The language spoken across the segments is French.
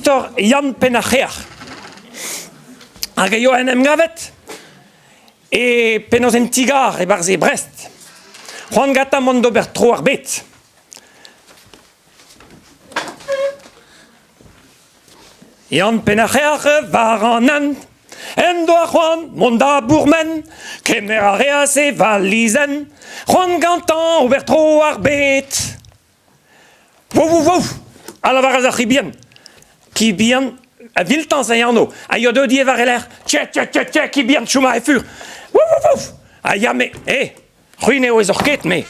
istor Jan Penacher. Hag eo en emgavet, e penaos en tigar e barze Brest. C'hoant gata mont d'ober tro ar bet. Jan Penacher var an an, en doa c'hoant mont da bourmen, kemer a reas e valizen, c'hoant gantan ober tro ar bet. Wow, a la var a zachibian, ki bian a viltans a yano, a yo de die var eler, tche, ki bian chouma e fur. Wow, a yame, ruine o ezorket, me,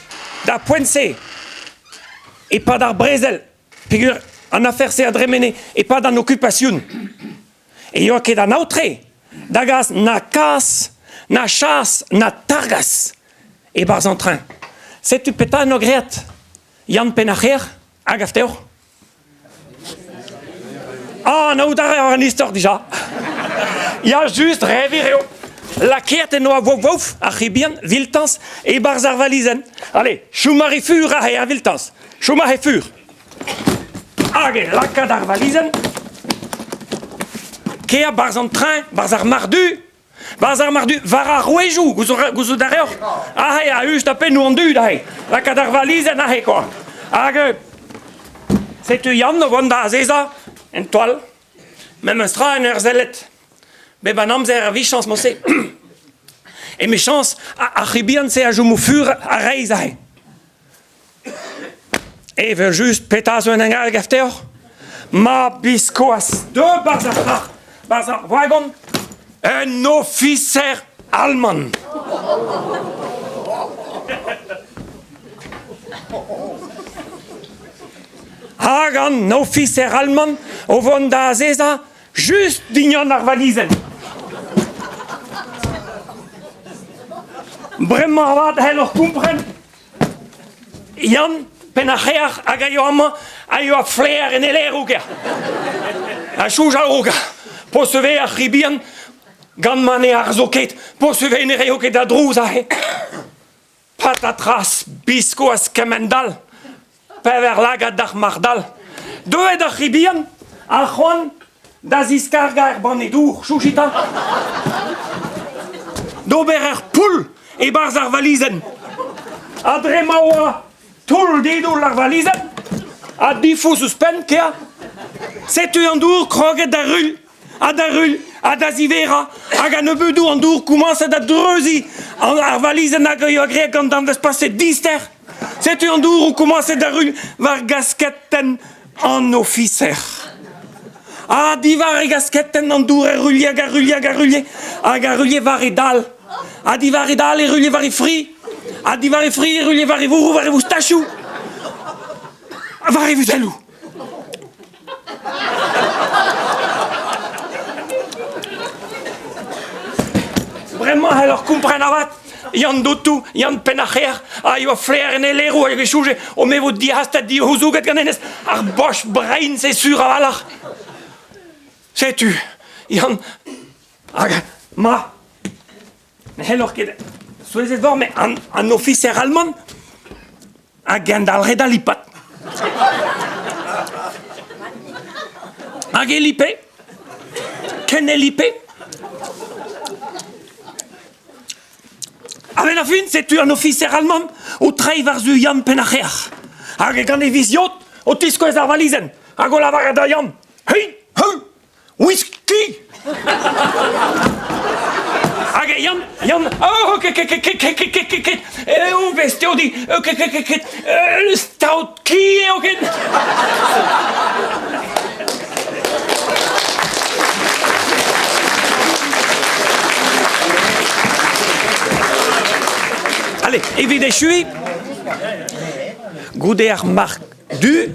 da poense, e pa d'ar brezel, pigur an affaire se adremene, e pa d'an occupation. E yo ket an autre, dagas na kas, na chas, na targas, e barz an train. Setu peta no great, Jan Penacher, hag after. Ah, na oudare ar an istor dija. Ya just revireo. La keert en oa wouf, a chibian, viltans, e barz ar valizen. Allez, chouma e fur a he a viltans. Chouma e fur. Hag lakad ar valizen. Kea barz an train, barz ar mardu. Barz ar mardu, var ar rouejou, gouzou d'areor. Ah he, a just apen nou an dud, a he. Lakad ar valizen, a he, quoi. Hag, setu Jan no vant da azeza, en toal, même un stra en ur zelet. Be ban amzer a vichans mosse. E me chans a chibian se a jou mou fur a reiz a he. E veur just petas un engal gafter. Ma biskoas de bazar wagon un officer allemand. Hag an officer allemand o vant da azeza just dignan ar valizen. Bremañ vat helloc'h kompren. Jan Penacher hag a yo amañ a yo a fler en eler ouker. A chouj a ouker. Po seve a chibian gant mane ar zoket. Po seve en ere oket a drouz a he. Patatras biskoas kemendal. Pever lagad d'ar mardal. Doed a chibian a c'hoant da ziskarga ar banedour, choujita. D'ober ar poul e barz ar valizen. A drema oa toul didoul ar valizen. A difo suspen kea. Setu an dour kroget da rul. A da rul, a da zivera. Hag an ebeudou an dour koumanset da dreuzi. Ar valizen hag eo agreg gant an vez paset dister. Setu an dour ou koumanset da rul var gasketten an officer. A divar e gasketten an dour e rulie hag a rulie. Hag a rulie var e dal. A divar e dal e rulie var e fri. A divar e fri e rulie var e vourou var e voustachou. Var e vuzelou. Bremañ alors kompren avat. Jan doutou, Jan Penacher, a yo a fler en elerou a yo chouje o me vo di hastat di houzoget ganenez ar boch brein se sur a valar. Setu, Jan, hag, ma, ne helloc'h ket, souezet vor, me an officer allemand a gendalret a lipat. Hag e lipe, ken e lipe. A ben a fin, setu an officer allemand o trei var zu Jan Penacher. Hag e gant e viziot o tiskoez ar valizen. Hag o lavar da Jan. Hei, whisky! Hag e Jan, oh, ket, o vestio di, ket, stout ki, ket. Allez, evit e chui, goude ar mark du,